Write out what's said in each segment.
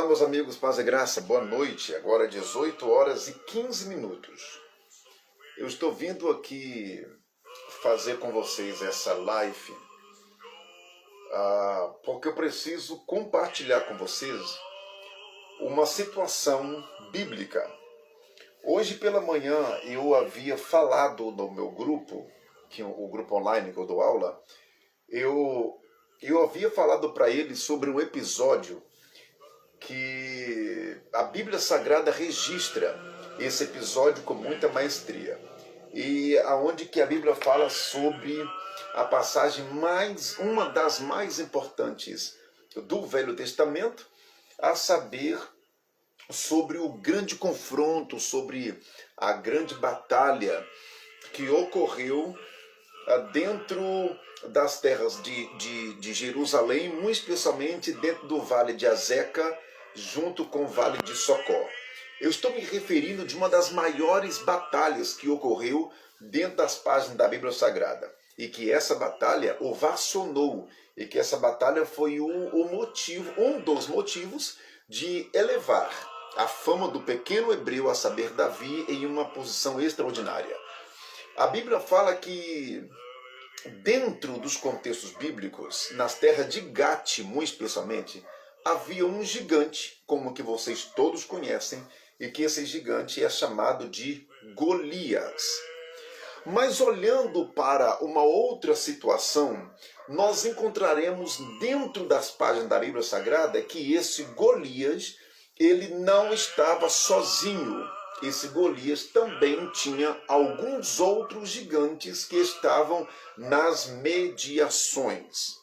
meus amigos, paz e graça, boa noite. Agora 18 horas e 15 minutos. Eu estou vindo aqui fazer com vocês essa live porque eu preciso compartilhar com vocês uma situação bíblica. Hoje pela manhã eu havia falado no meu grupo, o grupo online que eu dou aula, eu havia falado para eles sobre um episódio que a Bíblia Sagrada registra esse episódio com muita maestria. E aonde que a Bíblia fala sobre a passagem uma das mais importantes do Velho Testamento, a saber, sobre o grande confronto, sobre a grande batalha que ocorreu dentro das terras de Jerusalém, muito especialmente dentro do Vale de Azeca, junto com o Vale de Socó. Eu estou me referindo de uma das maiores batalhas que ocorreu dentro das páginas da Bíblia Sagrada. E que essa batalha ovacionou, e que essa batalha foi um dos motivos de elevar a fama do pequeno hebreu, a saber, Davi, em uma posição extraordinária. A Bíblia fala que dentro dos contextos bíblicos, nas terras de Gate, muito especialmente, havia um gigante, como que vocês todos conhecem, e que esse gigante é chamado de Golias. Mas olhando para uma outra situação, nós encontraremos dentro das páginas da Bíblia Sagrada que esse Golias, ele não estava sozinho. Esse Golias também tinha alguns outros gigantes que estavam nas mediações.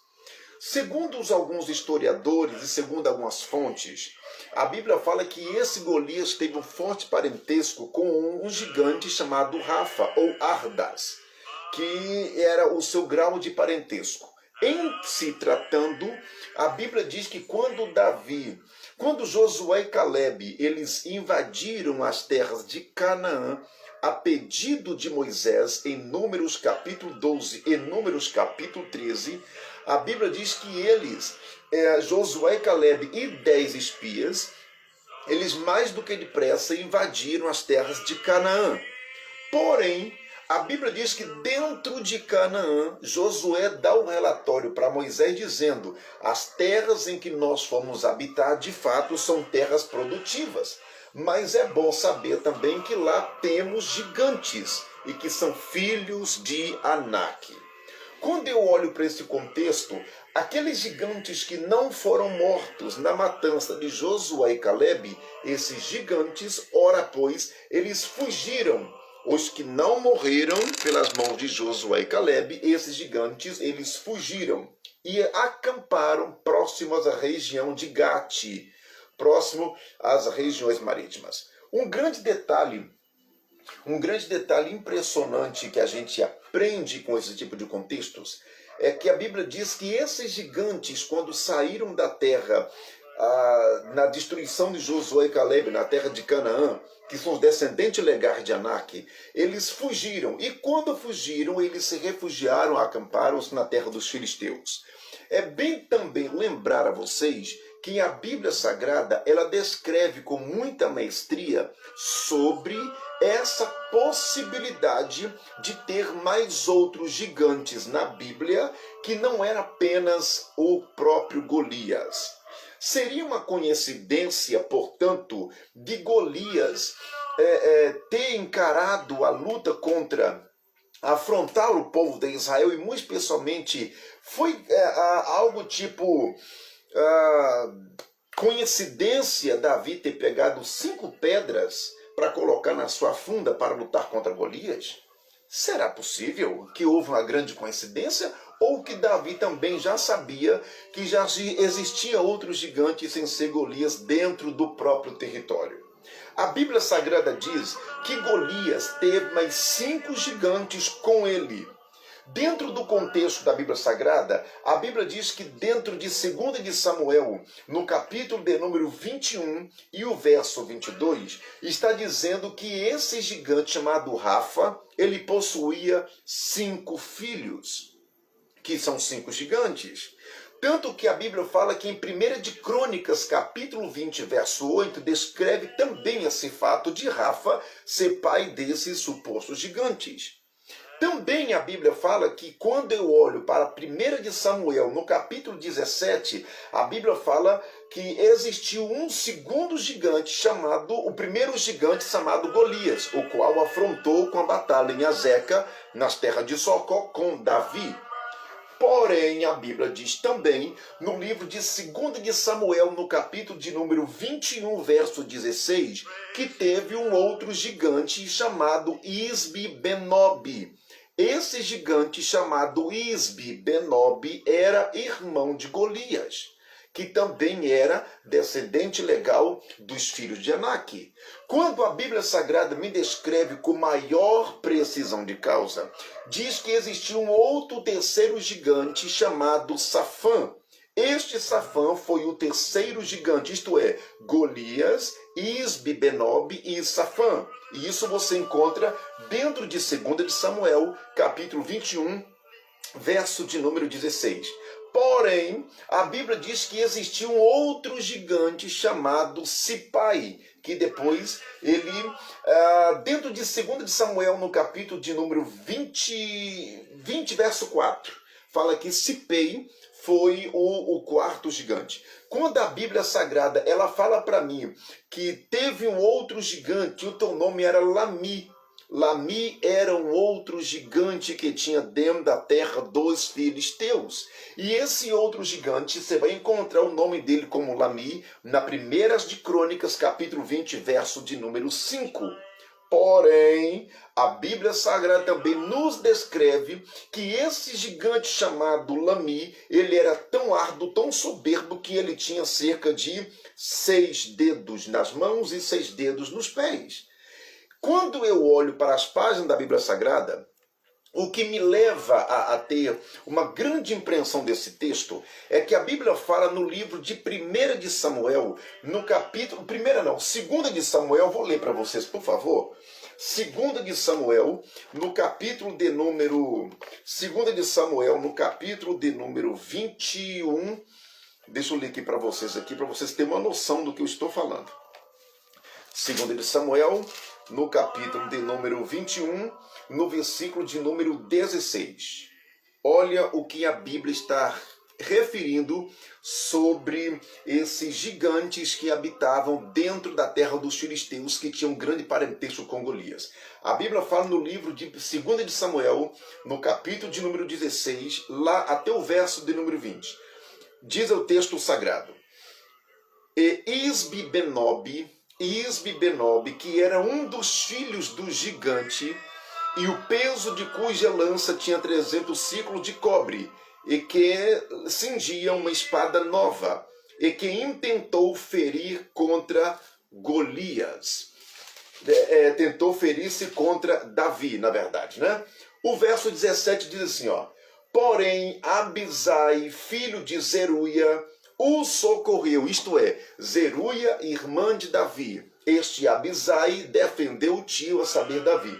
Segundo alguns historiadores e segundo algumas fontes, a Bíblia fala que esse Golias teve um forte parentesco com um gigante chamado Rafa ou Ardas, que era o seu grau de parentesco. Em se tratando, a Bíblia diz que quando Josué e Caleb, eles invadiram as terras de Canaã, a pedido de Moisés, em Números capítulo 12 e Números capítulo 13, a Bíblia diz que eles, Josué e Caleb e 10 espias, eles mais do que depressa invadiram as terras de Canaã. Porém, a Bíblia diz que dentro de Canaã, Josué dá um relatório para Moisés dizendo: as terras em que nós fomos habitar, de fato, são terras produtivas. Mas é bom saber também que lá temos gigantes e que são filhos de Anak. Quando eu olho para esse contexto, aqueles gigantes que não foram mortos na matança de Josué e Caleb, esses gigantes, ora pois, eles fugiram. Os que não morreram pelas mãos de Josué e Caleb, esses gigantes, eles fugiram e acamparam próximos à região de Gate, próximo às regiões marítimas. Um grande detalhe impressionante que a gente aprende com esse tipo de contextos é que a Bíblia diz que esses gigantes, quando saíram da terra, na destruição de Josué e Caleb, na terra de Canaã, que são os descendentes legais de Anak, eles fugiram. E quando fugiram, eles se refugiaram, acamparam-se na terra dos filisteus. É bem também lembrar a vocês que a Bíblia Sagrada, ela descreve com muita maestria sobre essa possibilidade de ter mais outros gigantes na Bíblia, que não era apenas o próprio Golias. Seria uma coincidência, portanto, de Golias ter encarado a luta contra afrontar o povo de Israel, e muito especialmente foi algo tipo coincidência Davi ter pegado 5 pedras para colocar na sua funda para lutar contra Golias? Será possível que houve uma grande coincidência? Ou que Davi também já sabia que já existia outros gigantes sem ser Golias dentro do próprio território? A Bíblia Sagrada diz que Golias teve mais 5 gigantes com ele. Dentro do contexto da Bíblia Sagrada, a Bíblia diz que dentro de 2 de Samuel, no capítulo de número 21 e o verso 22, está dizendo que esse gigante chamado Rafa, ele possuía 5 filhos, que são 5 gigantes. Tanto que a Bíblia fala que em 1 de Crônicas, capítulo 20, verso 8, descreve também esse fato de Rafa ser pai desses supostos gigantes. Também a Bíblia fala que quando eu olho para 1 de Samuel, no capítulo 17, a Bíblia fala que existiu um segundo gigante chamado, o primeiro gigante chamado Golias, o qual afrontou com a batalha em Azeca, nas terras de Socó, com Davi. Porém, a Bíblia diz também, no livro de 2 de Samuel, no capítulo de número 21, verso 16, que teve um outro gigante chamado Isbi-Benob. Esse gigante chamado Isbi-Benob era irmão de Golias, que também era descendente legal dos filhos de Anak. Quando a Bíblia Sagrada me descreve com maior precisão de causa, diz que existia um outro terceiro gigante chamado Safã. Este Safã foi o terceiro gigante, isto é, Golias, Isbi-Benob e Safã. E isso você encontra dentro de 2 de Samuel, capítulo 21, verso de número 16. Porém, a Bíblia diz que existia um outro gigante chamado Sipai, que depois ele, dentro de 2 de Samuel, no capítulo de número 20 verso 4, fala que Sipai foi o quarto gigante. Quando a Bíblia Sagrada ela fala para mim que teve um outro gigante, o teu nome era Lami. Lami era um outro gigante que tinha dentro da terra dos filisteus. E esse outro gigante, você vai encontrar o nome dele como Lami na 1 de Crônicas, capítulo 20, verso de número 5. Porém, a Bíblia Sagrada também nos descreve que esse gigante chamado Lami, ele era tão árduo, tão soberbo, que ele tinha cerca de 6 dedos nas mãos e 6 dedos nos pés. Quando eu olho para as páginas da Bíblia Sagrada, o que me leva a ter uma grande impressão desse texto é que a Bíblia fala no livro de 1 de Samuel, no capítulo... 2 de Samuel, vou ler para vocês, por favor. 2 de Samuel, no capítulo de número... 2 de Samuel, no capítulo de número 21... Deixa eu ler aqui para vocês terem uma noção do que eu estou falando. 2 de Samuel, no capítulo de número 21, no versículo de número 16. Olha o que a Bíblia está referindo sobre esses gigantes que habitavam dentro da terra dos filisteus, que tinham um grande parentesco com Golias. A Bíblia fala no livro de 2 de Samuel, no capítulo de número 16, lá até o verso de número 20. Diz o texto sagrado: E Isbi-Benob, que era um dos filhos do gigante, e o peso de cuja lança tinha 300 ciclos de cobre, e que cingia uma espada nova, e que intentou ferir contra Golias. Tentou ferir-se contra Davi, na verdade, né? O verso 17 diz assim, ó: Porém, Abisai, filho de Zeruia, o socorreu, isto é, Zeruia, irmã de Davi. Este Abisai defendeu o tio, a saber, Davi.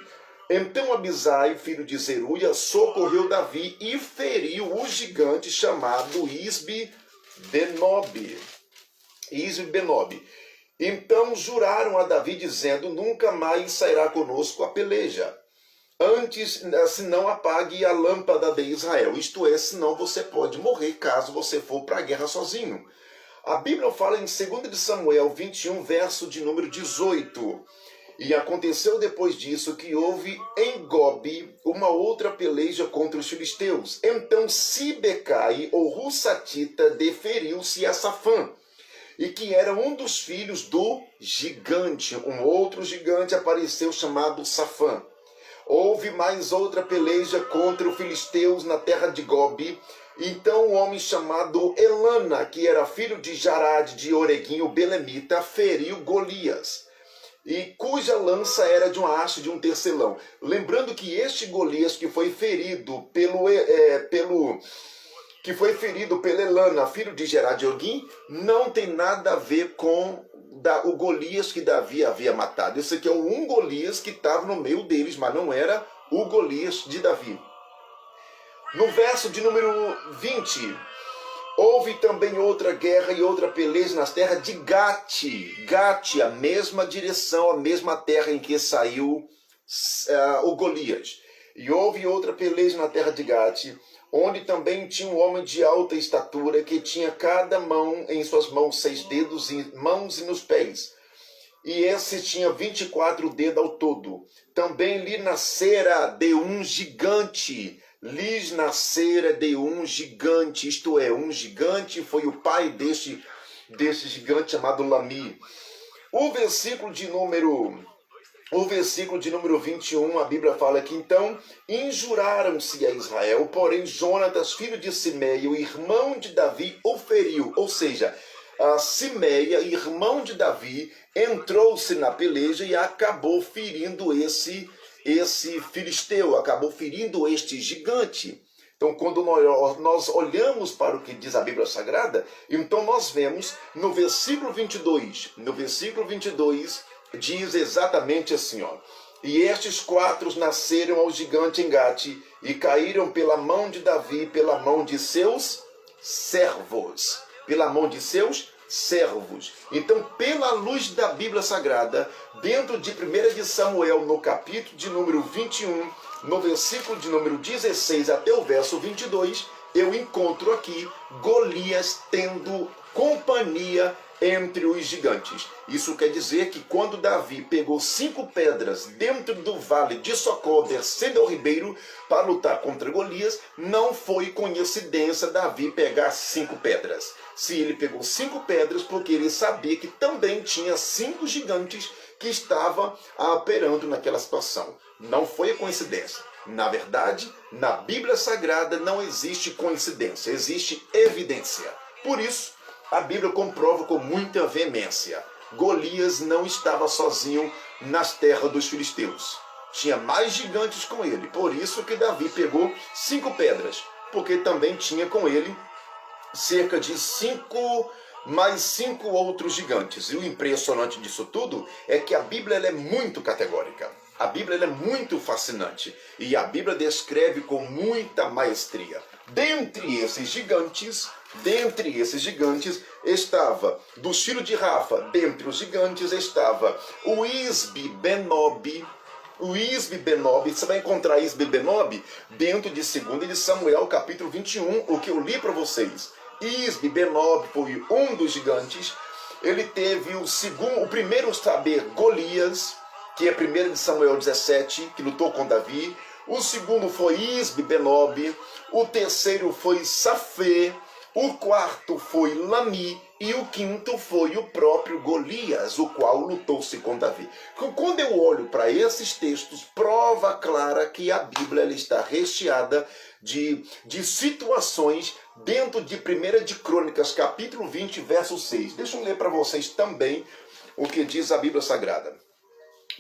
Então Abisai, filho de Zeruia, socorreu Davi e feriu o gigante chamado Isbi-Benob. Então juraram a Davi, dizendo: Nunca mais sairá conosco a peleja, antes, senão apague a lâmpada de Israel. Isto é, senão você pode morrer caso você for para a guerra sozinho. A Bíblia fala em 2 de Samuel 21, verso de número 18. E aconteceu depois disso que houve em Gobe uma outra peleja contra os filisteus. Então Sibecai, ou Russatita, deferiu-se a Safã, e que era um dos filhos do gigante. Um outro gigante apareceu chamado Safã. Houve mais outra peleja contra os filisteus na terra de Gobe. Então um homem chamado Elana, que era filho de Jarade de Oreguim, o belemita, feriu Golias, e cuja lança era de uma haste de um tecelão. Lembrando que este Golias que foi ferido pelo Elana, filho de Jarade de Oreguim, não tem nada a ver com o Golias que Davi havia matado. Esse aqui é um Golias que estava no meio deles, mas não era o Golias de Davi. No verso de número 20, Houve também outra guerra e outra peleja nas terras de Gate. Gate, a mesma direção, a mesma terra em que saiu o Golias. E houve outra peleja na terra de Gate, onde também tinha um homem de alta estatura, que tinha cada mão em suas mãos 6 dedos, em mãos e nos pés. E esse tinha 24 dedos ao todo. Também lhe nascera de um gigante. Lhes nascera de um gigante, isto é, um gigante foi o pai desse gigante chamado Lami. O versículo de número 21, a Bíblia fala que então injuraram-se a Israel, porém Jonatas, filho de Simeia, o irmão de Davi, o feriu. Ou seja, a Simeia, irmão de Davi, entrou-se na peleja e acabou ferindo esse filisteu, acabou ferindo este gigante. Então, quando nós olhamos para o que diz a Bíblia Sagrada, então nós vemos no versículo 22, diz exatamente assim, ó: e estes 4 nasceram ao gigante em Gate e caíram pela mão de Davi, pela mão de seus servos. Pela mão de seus servos. Então, pela luz da Bíblia Sagrada, dentro de 1 de Samuel, no capítulo de número 21, no versículo de número 16 até o verso 22, eu encontro aqui Golias tendo companhia entre os gigantes. Isso quer dizer que quando Davi pegou 5 pedras dentro do vale de Socó, descendo ao ribeiro para lutar contra Golias, não foi coincidência Davi pegar 5 pedras. Se ele pegou 5 pedras, porque ele sabia que também tinha 5 gigantes que estavam operando naquela situação. Não foi coincidência. Na verdade, na Bíblia Sagrada não existe coincidência, existe evidência. Por isso, a Bíblia comprova com muita veemência: Golias não estava sozinho nas terras dos filisteus. Tinha mais gigantes com ele. Por isso que Davi pegou 5 pedras, porque também tinha com ele cerca de 5 outros gigantes. E o impressionante disso tudo é que a Bíblia ela é muito categórica. A Bíblia ela é muito fascinante. E a Bíblia descreve com muita maestria. Dentre esses gigantes estava, dos filhos de Rafa, dentre os gigantes estava o Isbi-Benob. Você vai encontrar Isbi-Benob dentro de 2 de Samuel, capítulo 21, o que eu li para vocês. Isbi-Benob foi um dos gigantes. Ele teve o primeiro saber, Golias, que é 1 de Samuel 17, que lutou com Davi. O segundo foi Isbi-Benob. O terceiro foi Safê. O quarto foi Lami. E o quinto foi o próprio Golias, o qual lutou-se com Davi. Quando eu olho para esses textos, prova clara que a Bíblia ela está recheada de situações dentro de 1 de Crônicas, capítulo 20, verso 6. Deixa eu ler para vocês também o que diz a Bíblia Sagrada.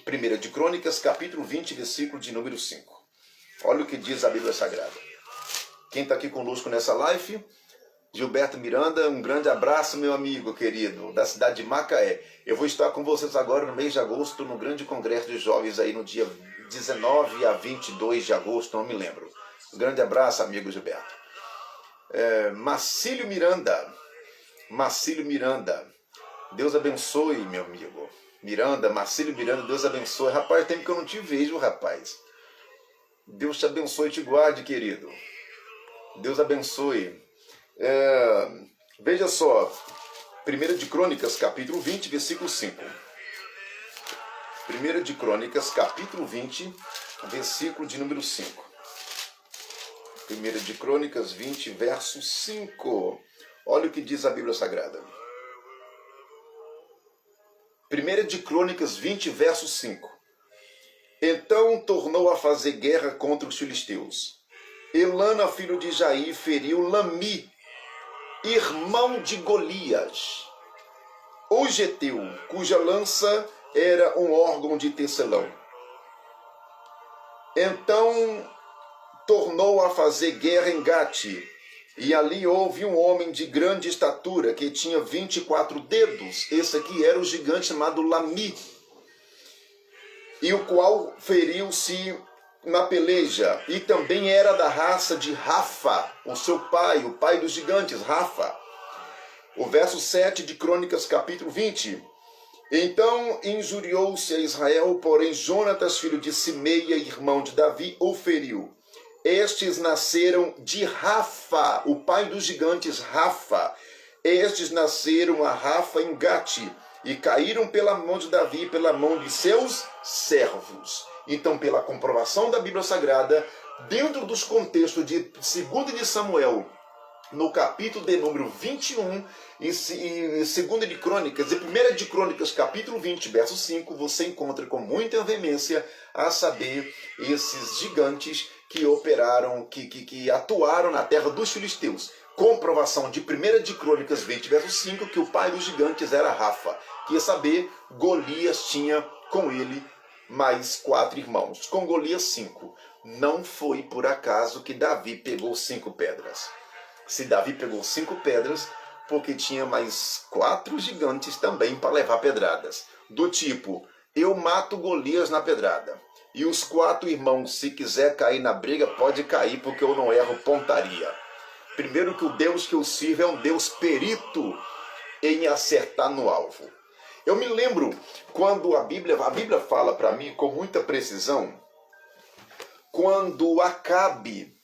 1 de Crônicas, capítulo 20, versículo de número 5. Olha o que diz a Bíblia Sagrada. Quem está aqui conosco nessa live? Gilberto Miranda, um grande abraço, meu amigo querido, da cidade de Macaé. Eu vou estar com vocês agora no mês de agosto, no grande congresso de jovens, aí no dia 19 a 22 de agosto, não me lembro. Um grande abraço, amigo Gilberto. Marcílio Miranda, Deus abençoe, meu amigo. Marcílio Miranda, Deus abençoe. Rapaz, tempo que eu não te vejo, rapaz. Deus te abençoe e te guarde, querido. Deus abençoe. Veja só, 1 de Crônicas, capítulo 20, versículo 5. 1 de Crônicas, capítulo 20, versículo de número 5. 1 de Crônicas 20, verso 5. Olha o que diz a Bíblia Sagrada. 1 de Crônicas 20, verso 5. Então tornou a fazer guerra contra os filisteus. Elana, filho de Jair, feriu Lami, irmão de Golias, o geteu, cuja lança era um órgão de tecelão. Então tornou a fazer guerra em Gate, e ali houve um homem de grande estatura, que tinha 24 dedos. Esse aqui era o gigante chamado Lami, e o qual feriu-se na peleja, e também era da raça de Rafa, o seu pai, o pai dos gigantes, Rafa. O verso 7 de Crônicas, capítulo 20. Então injuriou-se a Israel, porém Jonatas, filho de Simeia, irmão de Davi, o feriu. Estes nasceram de Rafa, o pai dos gigantes, Rafa. Estes nasceram a Rafa em Gate, e caíram pela mão de Davi e pela mão de seus servos. Então, pela comprovação da Bíblia Sagrada, dentro dos contextos de 2 de Samuel, no capítulo de número 21, e 2 de Crônicas, e 1 de Crônicas, capítulo 20, verso 5, você encontra com muita veemência a saber esses gigantes que operaram, que atuaram na terra dos filisteus. Comprovação de 1 de Crônicas 20, verso 5, que o pai dos gigantes era Rafa. Quer saber, Golias tinha com ele mais 4 irmãos. Com Golias, 5. Não foi por acaso que Davi pegou 5 pedras. Se Davi pegou 5 pedras, porque tinha mais 4 gigantes também para levar pedradas. Do tipo, eu mato Golias na pedrada. E os 4 irmãos, se quiser cair na briga, pode cair, porque eu não erro pontaria. Primeiro que o Deus que eu sirvo é um Deus perito em acertar no alvo. Eu me lembro quando a Bíblia fala para mim com muita precisão, quando Acabe,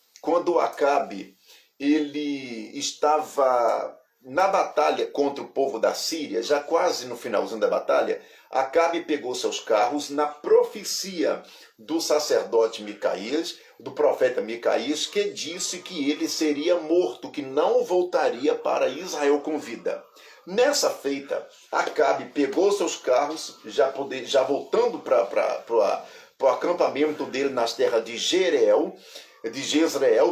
ele estava na batalha contra o povo da Síria, já quase no finalzinho da batalha, Acabe pegou seus carros na profecia do sacerdote Micaías, do profeta Micaías, que disse que ele seria morto, que não voltaria para Israel com vida. Nessa feita, Acabe pegou seus carros, já voltando para o acampamento dele nas terras de Jezreel,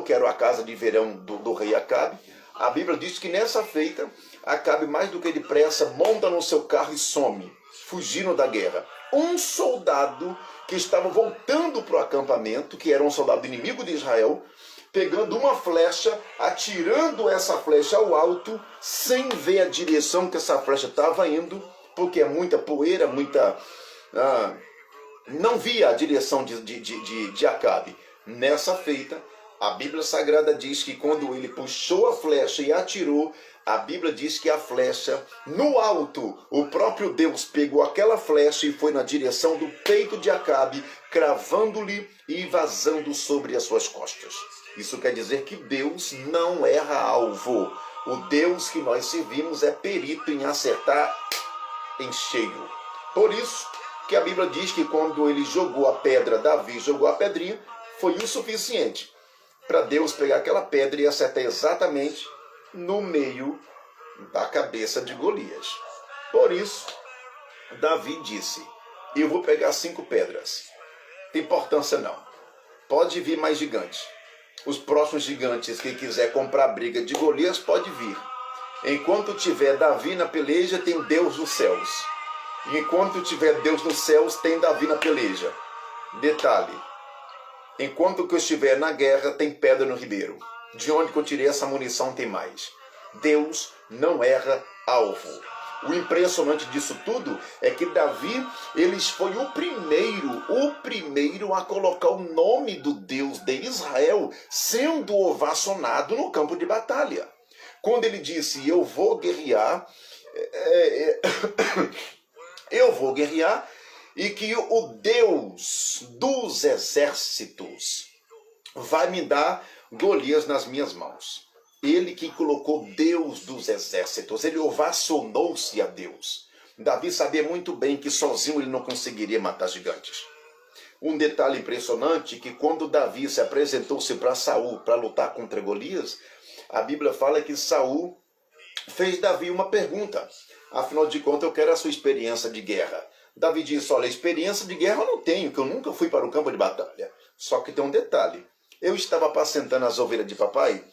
que era a casa de verão do rei Acabe. A Bíblia diz que nessa feita, Acabe, mais do que depressa, monta no seu carro e some, fugindo da guerra. Um soldado que estava voltando para o acampamento, que era um soldado inimigo de Israel, pegando uma flecha, atirando essa flecha ao alto, sem ver a direção que essa flecha estava indo, porque é muita poeira, não via a direção de Acabe. Nessa feita, a Bíblia Sagrada diz que quando ele puxou a flecha e atirou, a Bíblia diz que a flecha, no alto, o próprio Deus pegou aquela flecha e foi na direção do peito de Acabe, cravando-lhe e vazando sobre as suas costas. Isso quer dizer que Deus não erra alvo. O Deus que nós servimos é perito em acertar em cheio. Por isso que a Bíblia diz que quando ele jogou a pedra, Davi jogou a pedrinha, foi o suficiente para Deus pegar aquela pedra e acertar exatamente no meio da cabeça de Golias. Por isso, Davi disse, eu vou pegar 5 pedras. Não tem importância não. Pode vir mais gigantes. Os próximos gigantes que quiser comprar a briga de Golias, pode vir. Enquanto tiver Davi na peleja, tem Deus nos céus. E enquanto tiver Deus nos céus, tem Davi na peleja. Detalhe, enquanto que eu estiver na guerra, tem pedra no ribeiro. De onde que eu tirei essa munição tem mais. Deus não erra alvo. O impressionante disso tudo é que Davi, ele foi o primeiro a colocar o nome do Deus de Israel sendo ovacionado no campo de batalha. Quando ele disse, eu vou guerrear, e que o Deus dos exércitos vai me dar Golias nas minhas mãos. Ele que colocou Deus dos exércitos, ele ovacionou-se a Deus. Davi sabia muito bem que sozinho ele não conseguiria matar gigantes. Um detalhe impressionante é que quando Davi se apresentou-se para Saul para lutar contra Golias, a Bíblia fala que Saul fez Davi uma pergunta. Afinal de contas, eu quero a sua experiência de guerra. Davi disse, olha, experiência de guerra eu não tenho, que eu nunca fui para o campo de batalha. Só que tem um detalhe. Eu estava apacentando as ovelhas de papai,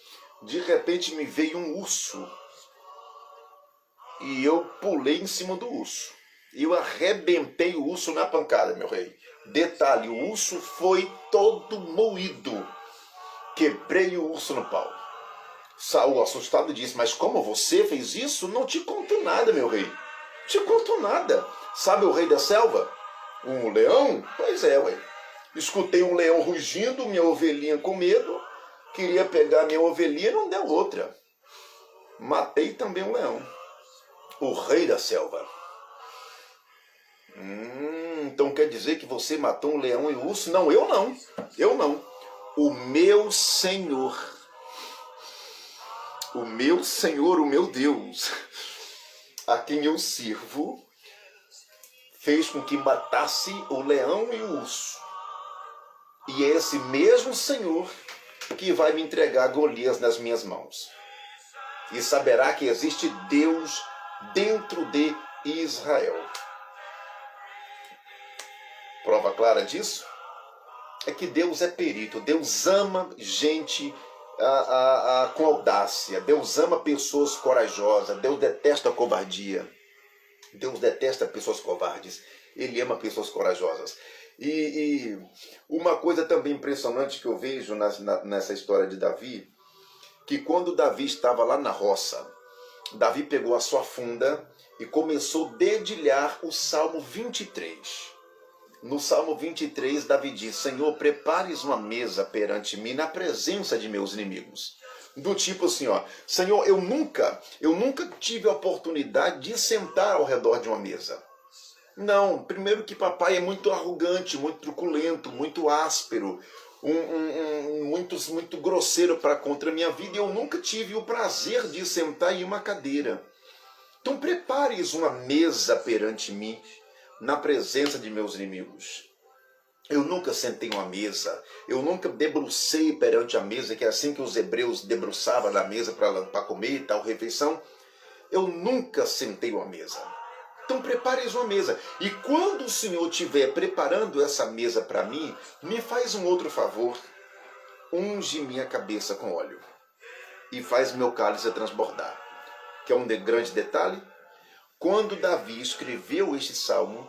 de repente me veio um urso. E eu pulei em cima do urso. E eu arrebentei o urso na pancada, meu rei. Detalhe, o urso foi todo moído. Quebrei o urso no pau. Saul, assustado, disse, mas como você fez isso? Não te conto nada, meu rei. Te conto nada. Sabe o rei da selva? Um leão? Pois é, ué. Escutei um leão rugindo, minha ovelhinha com medo, queria pegar minha ovelhinha, não deu outra. Matei também um leão, o rei da selva. Então quer dizer que você matou um leão e um urso? Não, eu não. Eu não. O meu Senhor, o meu Deus, a quem eu sirvo, fez com que matasse o leão e o urso. E é esse mesmo Senhor que vai me entregar Golias nas minhas mãos. E saberá que existe Deus dentro de Israel. Prova clara disso é que Deus é perito. Deus ama gente com audácia. Deus ama pessoas corajosas. Deus detesta a covardia. Deus detesta pessoas covardes. Ele ama pessoas corajosas. E uma coisa também impressionante que eu vejo nessa história de Davi, que quando Davi estava lá na roça, Davi pegou a sua funda e começou a dedilhar o Salmo 23. No Salmo 23, Davi diz: Senhor, prepares uma mesa perante mim na presença de meus inimigos. Do tipo assim, ó, Senhor, eu nunca tive a oportunidade de sentar ao redor de uma mesa. Não, primeiro que papai é muito arrogante, muito truculento, muito áspero, muito grosseiro para contra a minha vida, e eu nunca tive o prazer de sentar em uma cadeira. Então prepares uma mesa perante mim, na presença de meus inimigos. Eu nunca sentei uma mesa, eu nunca debrucei perante a mesa, que é assim que os hebreus debruçavam na mesa para comer e tal refeição. Eu nunca sentei uma mesa. Então prepares uma mesa. E quando o Senhor estiver preparando essa mesa para mim, me faz um outro favor. Unge minha cabeça com óleo e faz meu cálice transbordar. Que é um grande detalhe. Quando Davi escreveu este salmo,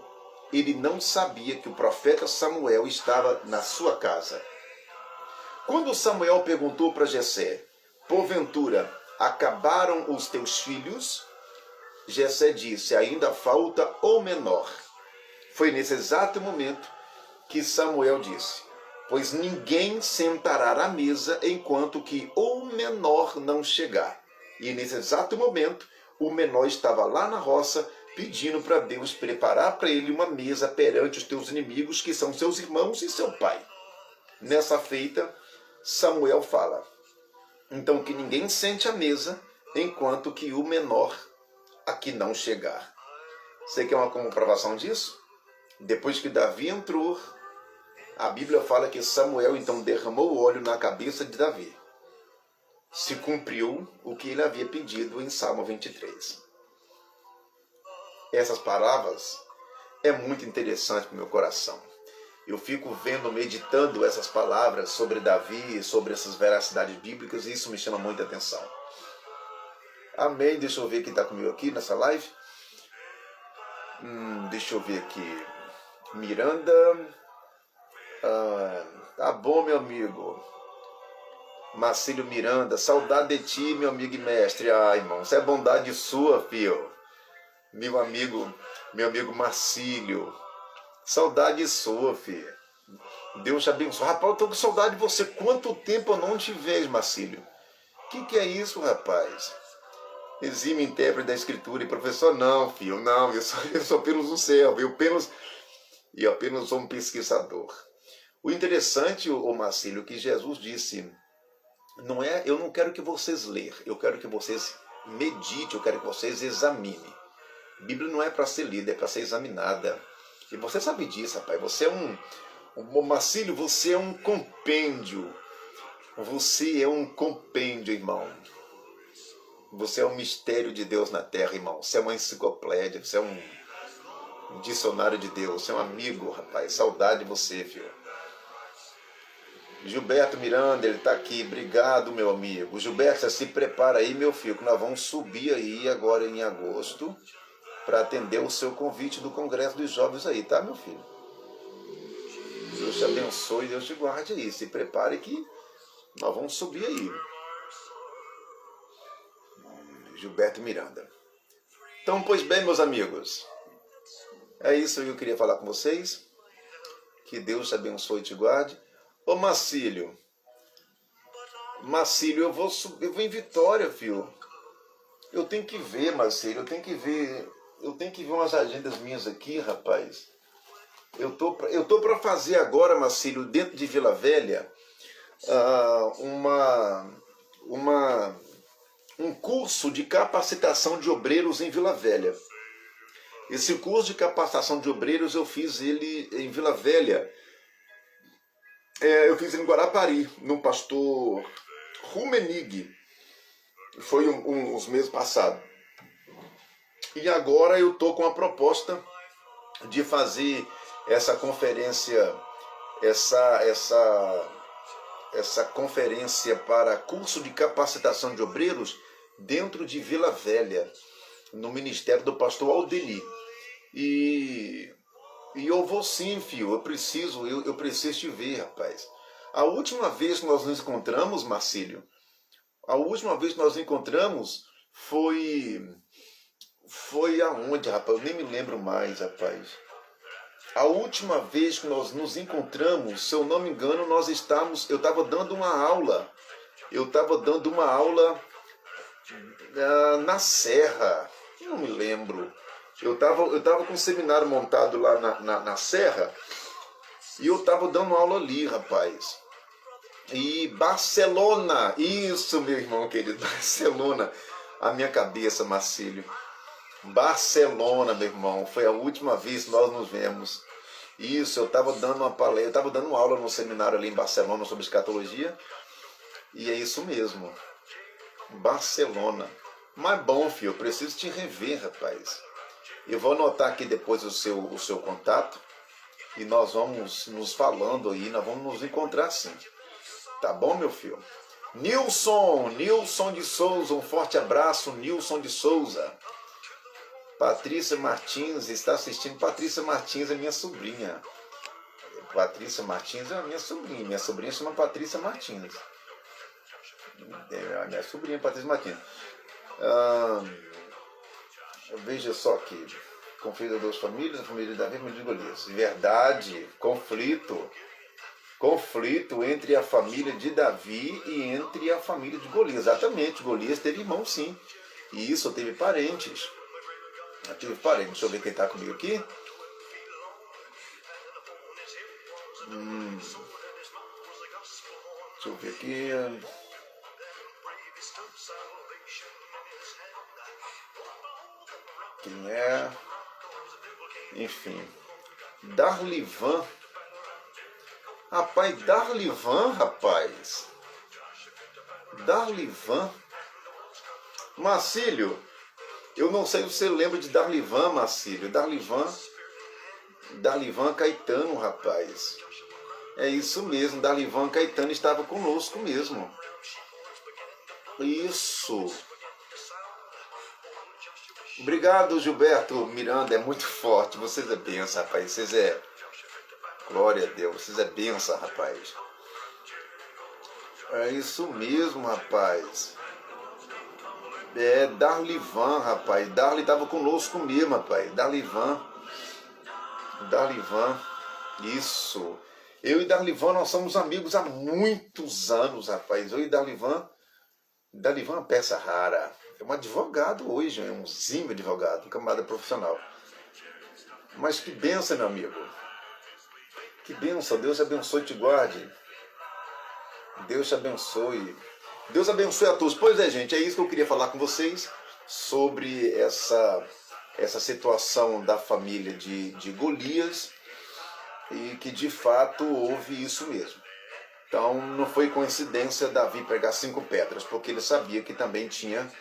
ele não sabia que o profeta Samuel estava na sua casa. Quando Samuel perguntou para Jessé: porventura acabaram os teus filhos? Jessé disse: ainda falta o menor. Foi nesse exato momento que Samuel disse: pois ninguém sentará à mesa enquanto que o menor não chegar. E nesse exato momento, o menor estava lá na roça pedindo para Deus preparar para ele uma mesa perante os teus inimigos, que são seus irmãos e seu pai. Nessa feita, Samuel fala: então que ninguém sente à mesa enquanto que o menor aqui não chegar. Você quer uma comprovação disso? Depois que Davi entrou, a Bíblia fala que Samuel então derramou óleo na cabeça de Davi. Se cumpriu o que ele havia pedido em Salmo 23. Essas palavras é muito interessante para o meu coração. Eu fico vendo, meditando essas palavras sobre Davi, sobre essas veracidades bíblicas, e isso me chama muita atenção. Amém. Deixa eu ver quem está comigo aqui nessa live. Deixa eu ver aqui. Miranda. Tá bom, meu amigo. Marcílio Miranda. Saudade de ti, meu amigo e mestre. Irmão, isso é bondade sua, filho. Meu amigo Marcílio. Saudade sua, filho. Deus te abençoe. Rapaz, eu tô com saudade de você. Quanto tempo eu não te vejo, Marcílio? Que é isso, rapaz? Exime intérprete da escritura e professor? Não, filho, não. Eu sou apenas um servo. Eu apenas sou um pesquisador. O interessante, ô Marcílio, que Jesus disse, eu não quero que vocês leiam, eu quero que vocês meditem, eu quero que vocês examinem. A Bíblia não é para ser lida, é para ser examinada. E você sabe disso, rapaz. Você é Marcílio, você é um compêndio. Você é um compêndio, irmão. Você é um mistério de Deus na terra, irmão. Você é uma enciclopédia, você é um dicionário de Deus. Você é um amigo, rapaz. Saudade de você, filho. Gilberto Miranda, ele está aqui. Obrigado, meu amigo. Gilberto, você se prepara aí, meu filho, que nós vamos subir aí agora em agosto para atender o seu convite do Congresso dos Jovens aí, tá, meu filho? Deus te abençoe e Deus te guarde aí. Se prepare que nós vamos subir aí. Gilberto Miranda. Então, pois bem, meus amigos, é isso que eu queria falar com vocês. Que Deus te abençoe e te guarde. Ô Marcílio, eu vou em Vitória, filho. Eu tenho que ver, Marcílio, eu tenho que ver umas agendas minhas aqui, rapaz. Eu tô para fazer agora, Marcílio, dentro de Vila Velha, um curso de capacitação de obreiros em Vila Velha. Esse curso de capacitação de obreiros eu fiz ele em Vila Velha. Eu fiz ele em Guarapari, no pastor Rumenig. Foi uns meses passados. E agora eu tô com a proposta de fazer essa conferência, essa conferência para curso de capacitação de obreiros dentro de Vila Velha, no ministério do pastor Aldeni. E eu vou sim, filho, eu preciso te ver, rapaz. A última vez que nós nos encontramos, Marcílio, foi aonde, rapaz? Eu nem me lembro mais, rapaz. A última vez que nós nos encontramos, se eu não me engano, eu estava dando uma aula. Na Serra. Eu não me lembro. Eu tava com um seminário montado lá na Serra e eu estava dando aula ali, rapaz. E Barcelona, isso, meu irmão querido, Barcelona, a minha cabeça, Marcílio. Barcelona, meu irmão, foi a última vez que nós nos vemos. Isso, eu estava dando uma palestra, eu estava dando aula no seminário ali em Barcelona sobre escatologia. E é isso mesmo, Barcelona. Mas bom, filho, eu preciso te rever, rapaz. Eu vou anotar aqui depois o seu contato e nós vamos nos falando aí, nós vamos nos encontrar sim. Tá bom, meu filho? Nilson de Souza, um forte abraço, Nilson de Souza. Patrícia Martins está assistindo. Patrícia Martins é minha sobrinha. Patrícia Martins é minha sobrinha. Minha sobrinha chama Patrícia Martins. Minha sobrinha Patrícia Martins. Veja só aqui. Conflito das duas famílias, a família de Davi e a família de Golias. Verdade, conflito entre a família de Davi e entre a família de Golias. Exatamente, Golias teve irmão sim. E isso, teve parentes. Deixa eu ver quem está comigo aqui. Deixa eu ver aqui. Quem é? Enfim. Darlivan. Rapaz, Darlivan. Marcílio, eu não sei se você lembra de Darlivan, Marcílio. Darlivan Caetano, rapaz. É isso mesmo, Darlivan Caetano estava conosco mesmo. Isso. Obrigado, Gilberto Miranda, é muito forte. Vocês é benção, rapaz. Glória a Deus, vocês é benção, rapaz. É isso mesmo, rapaz. Darlivan, rapaz. Darli estava conosco mesmo, rapaz. Darlivan. Isso. Eu e Darlivan, nós somos amigos há muitos anos, rapaz. Eu e Darlivan é uma peça rara. É um advogado hoje, é um zinho advogado, um camarada profissional. Mas que benção, meu amigo. Que benção. Deus abençoe e te guarde. Deus te abençoe. Deus abençoe a todos. Pois é, gente, é isso que eu queria falar com vocês sobre essa situação da família de Golias e que de fato houve isso mesmo. Então não foi coincidência Davi pegar 5 pedras, porque ele sabia que também tinha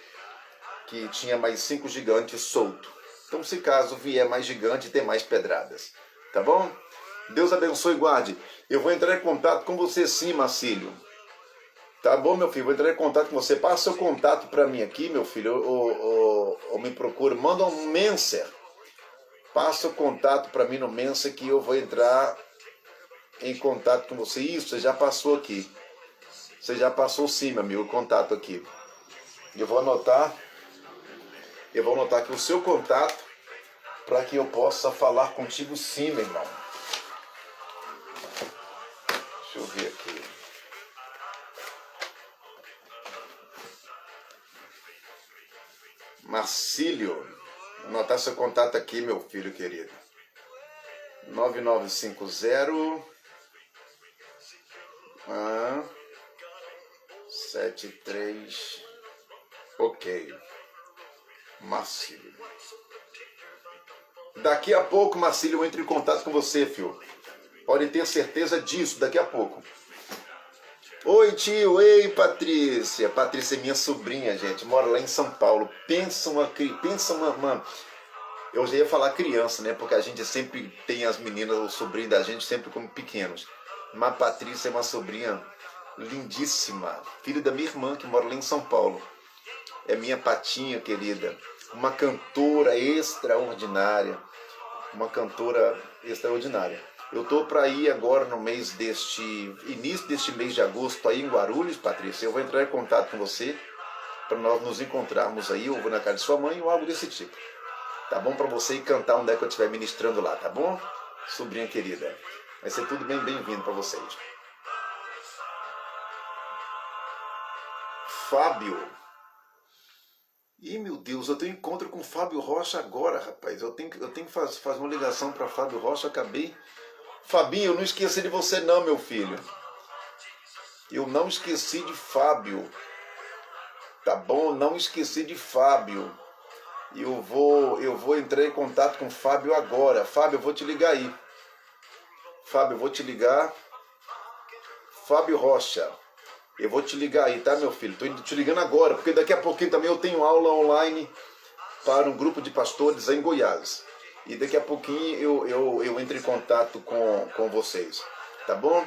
mais 5 gigantes soltos. Então se caso vier mais gigante, tem mais pedradas. Tá bom? Deus abençoe e guarde. Eu vou entrar em contato com você sim, Marcílio. Tá bom, meu filho? Vou entrar em contato com você. Passa seu contato para mim aqui, meu filho. Ou me procura. Manda um Menser. Passa o contato para mim no Menser que eu vou entrar em contato com você. Isso, você já passou aqui. Você já passou sim, meu amigo, o contato aqui. Eu vou anotar aqui o seu contato para que eu possa falar contigo sim, meu irmão. Marcílio, vou anotar seu contato aqui, meu filho querido. 9950 73. Ok. Marcílio. Daqui a pouco, Marcílio, eu entro em contato com você, filho. Pode ter certeza disso, daqui a pouco. Oi, tio. Ei, Patrícia. Patrícia é minha sobrinha, gente. Mora lá em São Paulo. Pensa uma... Eu já ia falar criança, né? Porque a gente sempre tem as meninas, os sobrinhos da gente, sempre como pequenos. Mas a Patrícia é uma sobrinha lindíssima. Filha da minha irmã, que mora lá em São Paulo. É minha patinha querida. Uma cantora extraordinária. Uma cantora extraordinária. Eu tô para ir agora no mês início deste mês de agosto aí em Guarulhos, Patrícia. Eu vou entrar em contato com você para nós nos encontrarmos aí. Eu vou na casa de sua mãe ou algo desse tipo. Tá bom? Para você ir cantar onde é que eu estiver ministrando lá, tá bom? Sobrinha querida. Vai ser tudo bem-vindo para vocês. Fábio. Ih, meu Deus, eu tenho encontro com o Fábio Rocha agora, rapaz. Eu tenho que fazer uma ligação para Fábio Rocha, acabei. Fabinho, eu não esqueci de você não, meu filho. Eu não esqueci de Fábio. Tá bom? Não esqueci de Fábio. Eu vou entrar em contato com o Fábio agora. Fábio, eu vou te ligar aí. Fábio, eu vou te ligar. Fábio Rocha. Eu vou te ligar aí, tá, meu filho? Tô te ligando agora, porque daqui a pouquinho também eu tenho aula online para um grupo de pastores em Goiás. E daqui a pouquinho eu entro em contato com vocês. Tá bom?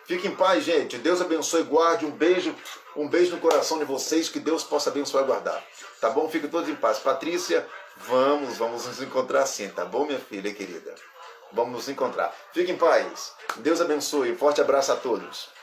Fiquem em paz, gente. Deus abençoe e guarde. Um beijo no coração de vocês. Que Deus possa abençoar e guardar. Tá bom? Fiquem todos em paz. Patrícia, vamos nos encontrar sim, tá bom, minha filha querida? Vamos nos encontrar. Fiquem em paz. Deus abençoe. Um forte abraço a todos.